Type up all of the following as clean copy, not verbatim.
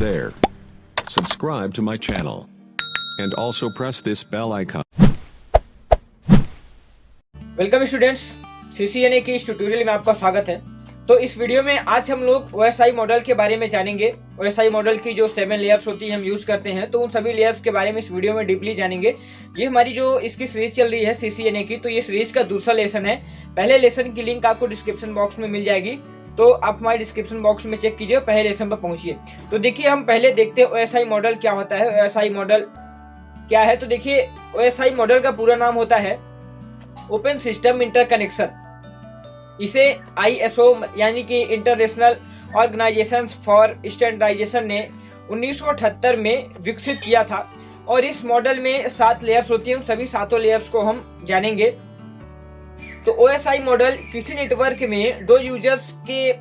there. Subscribe to my channel. And also press this bell icon. Welcome students, CCNA की इस tutorial में आपका स्वागत है। तो इस वीडियो में आज हम लोग OSI मॉडल के बारे में जानेंगे। OSI मॉडल की जो 7 लेयर्स होती है हम यूज करते हैं, तो उन सभी लेयर्स के बारे में इस वीडियो में डीपली जानेंगे। ये हमारी जो इसकी सीरीज चल रही है CCNA की, तो ये सीरीज का दूसरा लेसन है। पहले लेसन की लिंक आपको डिस्क्रिप्शन बॉक्स में मिल जाएगी, तो आप हमारे डिस्क्रिप्शन बॉक्स में चेक कीजिए, पहले लेसन पर पहुंचिए। तो देखिए, हम पहले देखते हैं OSI मॉडल क्या होता है, OSI मॉडल क्या है। तो देखिए, OSI मॉडल का पूरा नाम होता है ओपन सिस्टम इंटरकनेक्शन। इसे ISO यानी कि इंटरनेशनल ऑर्गेनाइजेशन फॉर स्टैंडर्डाइजेशन ने 1978 में विकसित किया था। और इस मॉडल में 7 लेयर्स होती हैं, सभी 7 लेयर्स को हम जानेंगे। तो OSI मॉडल किसी नेटवर्क में 2 यूजर्स के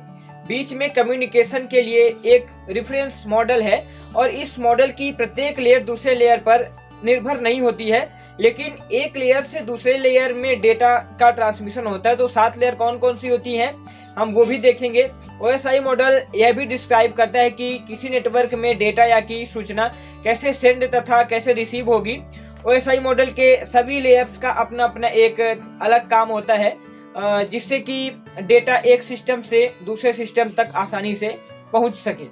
बीच में कम्युनिकेशन के लिए एक रेफरेंस मॉडल है। और इस मॉडल की प्रत्येक लेयर दूसरे लेयर पर निर्भर नहीं होती है, लेकिन एक लेयर से दूसरे लेयर में डेटा का ट्रांसमिशन होता है। तो 7 लेयर कौन कौन सी होती हैं हम वो भी देखेंगे। OSI मॉडल यह भी डिस्क्राइब करता है कि किसी नेटवर्क में डेटा या की सूचना कैसे सेंड तथा कैसे रिसीव होगी। OSI मॉडल के सभी लेयर्स का अपना अपना एक अलग काम होता है, जिससे कि डेटा एक सिस्टम से दूसरे सिस्टम तक आसानी से पहुंच सके।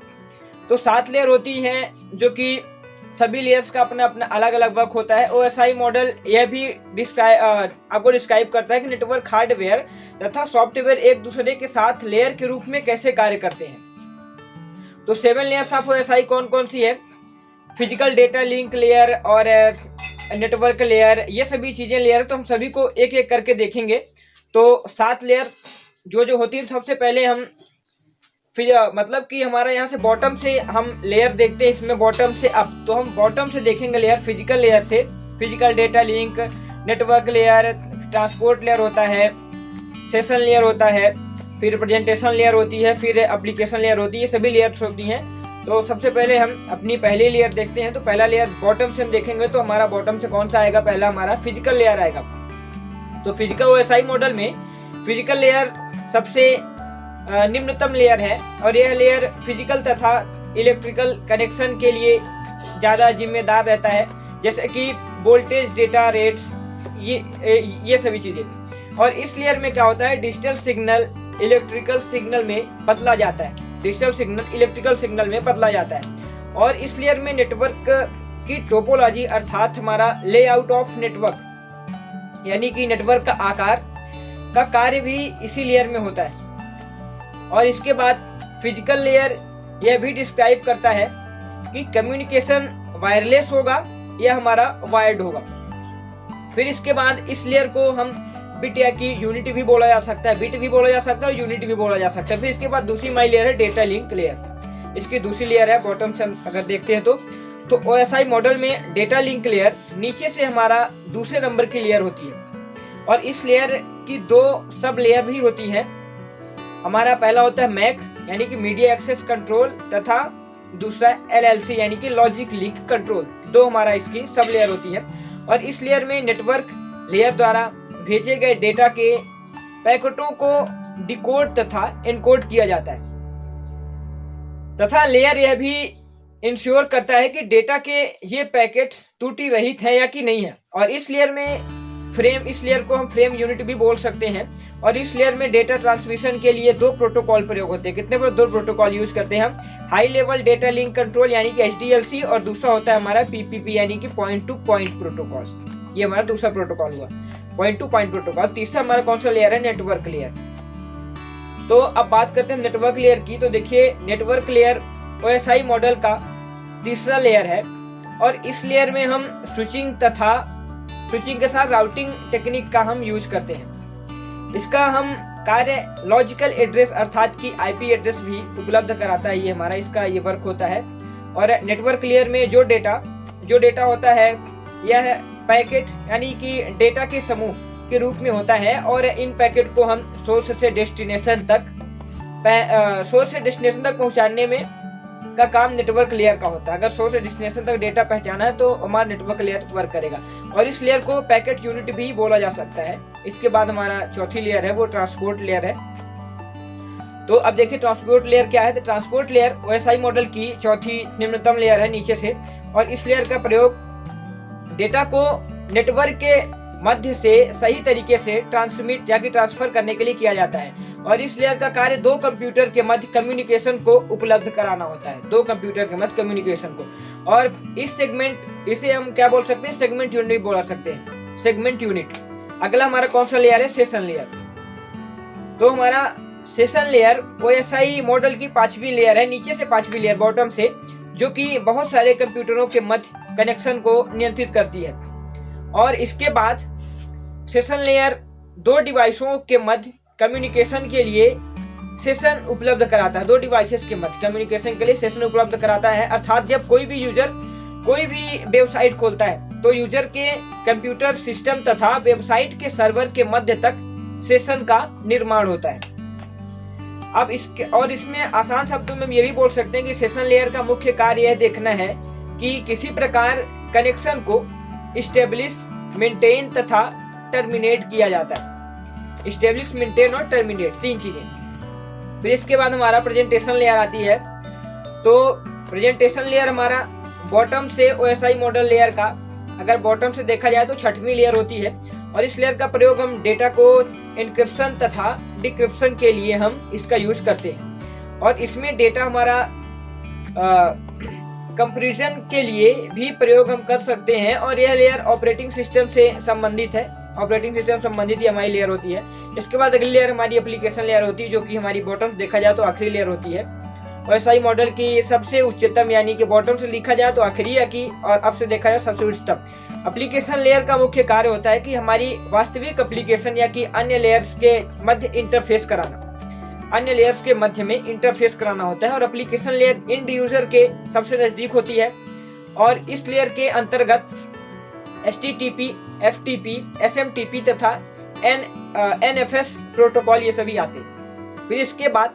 तो 7 लेयर होती हैं, जो कि सभी लेयर्स का अपना अपना अलग अलग वर्क होता है। OSI मॉडल यह भी आपको डिस्क्राइब करता है कि नेटवर्क हार्डवेयर तथा सॉफ्टवेयर एक दूसरे के साथ लेयर के रूप में कैसे कार्य करते हैं। तो 7 लेयर्स ऑफ OSI कौन कौन सी है? फिजिकल डेटा लिंक लेयर और नेटवर्क लेयर, ये सभी चीजें लेयर, तो हम सभी को एक एक करके देखेंगे। तो 7 लेयर जो होती है, सबसे पहले हम मतलब कि हमारा यहाँ से बॉटम से हम लेयर देखते हैं, इसमें बॉटम से अप, तो हम बॉटम से देखेंगे लेयर। फिजिकल लेयर से physical data link, network layer, transport layer होता है, सेशन लेयर होता है, फिर प्रेजेंटेशन लेयर होती है, फिर एप्लीकेशन लेयर होती है, ये सभी लेयर्स होती हैं। तो सबसे पहले हम अपनी पहली लेयर देखते हैं। तो पहला लेयर बॉटम से हम देखेंगे, तो हमारा बॉटम से कौन सा आएगा? पहला हमारा फिजिकल लेयर आएगा। तो फिजिकल OSI मॉडल में फिजिकल लेयर सबसे निम्नतम लेयर है, और यह लेयर फिजिकल तथा इलेक्ट्रिकल कनेक्शन के लिए ज़्यादा जिम्मेदार रहता है, जैसे कि वोल्टेज, डेटा रेट्स, ये सभी चीज़ें। और इस लेयर में क्या होता है? डिजिटल सिग्नल इलेक्ट्रिकल सिग्नल में बदला जाता है, डिजिटल सिग्नल इलेक्ट्रिकल सिग्नल में बदला जाता है। और इस लेयर में नेटवर्क की टोपोलॉजी अर्थात हमारा लेआउट ऑफ नेटवर्क यानी कि नेटवर्क का आकार का कार्य भी इसी लेयर में होता है। और इसके बाद फिजिकल लेयर यह भी डिस्क्राइब करता है कि कम्युनिकेशन वायरलेस होगा या हमारा वायर्ड होगा। फिर इसके बाद इस लेयर को हम बिट या की यूनिट भी बोला जा सकता है, बिट भी बोला जा सकता है और यूनिट भी बोला जा सकता है। फिर इसके बाद दूसरी हमारी लेयर है डेटा लिंक लेयर, इसकी दूसरी लेयर है बॉटम से हम अगर देखते हैं तो OSI मॉडल में डेटा लिंक लेयर नीचे से हमारा दूसरे नंबर की लेयर होती है। और इस लेयर की 2 सब लेयर भी होती है। हमारा पहला होता है मैक यानी कि मीडिया एक्सेस कंट्रोल, तथा दूसरा LLC यानी कि लॉजिक लिंक कंट्रोल। 2 हमारा इसकी सब लेयर होती है। और इस लेयर में नेटवर्क लेयर द्वारा भेजे गए डेटा के पैकेटों को डिकोड तथा एनकोड किया जाता है, तथा लेयर यह भी इंश्योर करता है कि डेटा के ये पैकेट्स त्रुटि रहित है या कि नहीं है। और इस लेयर को हम फ्रेम यूनिट भी बोल सकते हैं। और इस लेयर में डेटा ट्रांसमिशन के लिए 2 प्रोटोकॉल प्रयोग होते हैं। कितने पर 2 प्रोटोकॉल यूज करते हैं हम? High level data link control यानी कि HDLC, और दूसरा होता है हमारा PPP यानी कि पॉइंट टू पॉइंट प्रोटोकॉल। ये हमारा दूसरा प्रोटोकॉल हुआ, पॉइंट टू पॉइंट प्रोटोकॉल। तीसरा हमारा कौन सा लेयर है? Network layer. तो अब बात करते हैं नेटवर्क लेयर की। तो देखिए, नेटवर्क लेयर OSI मॉडल का तीसरा लेयर है। और इस लेयर में हम स्विचिंग के साथ राउटिंग टेक्निक का हम यूज करते हैं। इसका हम कार्य लॉजिकल एड्रेस अर्थात की IP एड्रेस भी उपलब्ध कराता है। ये हमारा इसका ये वर्क होता है। और नेटवर्क लेयर में जो डेटा होता है, यह पैकेट यानी कि डेटा के समूह के रूप में होता है। और इन पैकेट को हम सोर्स से डेस्टिनेशन तक पहुंचाने में का काम नेटवर्क लेयर का होता है। अगर सोर्स से डेस्टिनेशन तक डेटा पहचाना है तो हमारा नेटवर्क लेयर वर्क करेगा। और इस लेयर को पैकेट यूनिट भी बोला जा सकता है। इसके बाद हमारा चौथी लेयर है वो ट्रांसपोर्ट लेयर है। तो अब देखिए ट्रांसपोर्ट लेयर क्या है। तो ट्रांसपोर्ट लेयर OSI मॉडल की चौथी निम्नतम लेयर है नीचे से, और इस लेयर का प्रयोग डेटा को नेटवर्क के मध्य से सही तरीके से ट्रांसमिट या कि ट्रांसफर करने के लिए किया जाता है। और इस लेयर का कार्य दो कंप्यूटर के मध्य कम्युनिकेशन को उपलब्ध कराना होता है, दो कंप्यूटर के मध्य कम्युनिकेशन को। और इस सेगमेंट, इसे हम क्या बोल सकते हैं, सेगमेंट यूनिट बोला सकते हैं, सेगमेंट यूनिट। अगला हमारा कौन सा लेयर है, सेशन लेयर। तो हमारा सेशन लेयर OSI मॉडल की पांचवी लेयर है, नीचे से पांचवी लेयर बॉटम से, जो कि बहुत सारे कंप्यूटरों के मध्य कनेक्शन को नियंत्रित करती है। और इसके बाद सेशन लेयर दो डिवाइसों के मध्य कम्युनिकेशन के लिए सेशन उपलब्ध कराता है, दो डिवाइसेस के मध्य कम्युनिकेशन के लिए सेशन उपलब्ध कराता है। अर्थात जब कोई भी यूजर कोई भी वेबसाइट खोलता है तो यूजर के कंप्यूटर सिस्टम तथा वेबसाइट के सर्वर के मध्य तक सेशन का निर्माण होता है। अब इसमें आसान शब्दों में ये भी बोल सकते हैं कि सेशन लेयर का मुख्य कार्य यह देखना है कि किसी प्रकार कनेक्शन को इस्टेब्लिश, मेंटेन तथा टर्मिनेट किया जाता है। इस्टेब्लिश, मेंटेन और टर्मिनेट, तीन चीजें। फिर इसके बाद हमारा प्रेजेंटेशन लेयर आती है। तो प्रेजेंटेशन लेयर हमारा बॉटम से OSI मॉडल लेयर का, अगर बॉटम से देखा जाए तो छठवीं लेयर होती है। और इस लेयर का प्रयोग हम डेटा को एन्क्रिप्शन तथा डिक्रिप्शन के लिए हम इसका यूज करते हैं। और इसमें डेटा हमारा कंपैरिजन के लिए भी प्रयोग हम कर सकते हैं। और यह लेयर ऑपरेटिंग सिस्टम से संबंधित है, ऑपरेटिंग सिस्टम संबंधित ये हमारी लेयर होती है। इसके बाद अगली लेयर हमारी एप्लीकेशन लेयर होती है, जो कि हमारी बॉटम से देखा जाए तो आखिरी लेयर होती है। OSI मॉडल की सबसे उच्चतम, यानी कि बॉटम से लिखा जाए तो आखिरी, या कि और अब से देखा जाए सबसे उच्चतम। एप्लीकेशन लेयर का मुख्य कार्य होता है कि हमारी वास्तविक एप्लीकेशन या कि अन्य लेयर्स के मध्य इंटरफेस कराना, अन्य लेयर्स के मध्य में इंटरफेस कराना होता है। और एप्लीकेशन लेयर एंड यूजर के सबसे नजदीक होती है। और इस लेयर के अंतर्गत HTTP, FTP, SMTP तथा NFS प्रोटोकॉल ये सभी आते हैं। फिर इसके बाद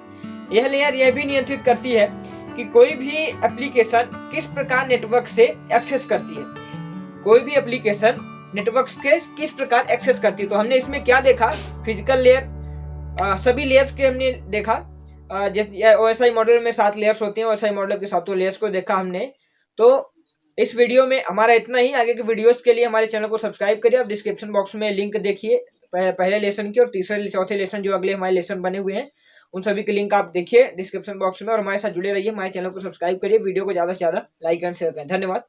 यह लेयर यह भी नियंत्रित करती है कि कोई भी एप्लीकेशन किस प्रकार नेटवर्क से एक्सेस करती है, कोई भी एप्लीकेशन नेटवर्क के किस प्रकार एक्सेस करती है। तो हमने इसमें क्या देखा, फिजिकल लेयर, सभी लेयर्स के हमने देखा। जैसे OSI मॉडल में 7 लेयर्स होते हैं, OSI मॉडल के 7 लेयर्स को देखा हमने। तो इस वीडियो में हमारा इतना ही। आगे के वीडियोस के लिए हमारे चैनल को सब्सक्राइब करिए। आप डिस्क्रिप्शन बॉक्स में लिंक देखिए पहले लेसन की, और तीसरे चौथे लेसन जो अगले हमारे लेसन बने हुए हैं उन सभी के लिंक आप देखिए डिस्क्रिप्शन बॉक्स में। और हमारे साथ जुड़े रहिए, हमारे चैनल को सब्सक्राइब करिए, वीडियो को ज़्यादा से ज़्यादा लाइक एंड शेयर करें। धन्यवाद।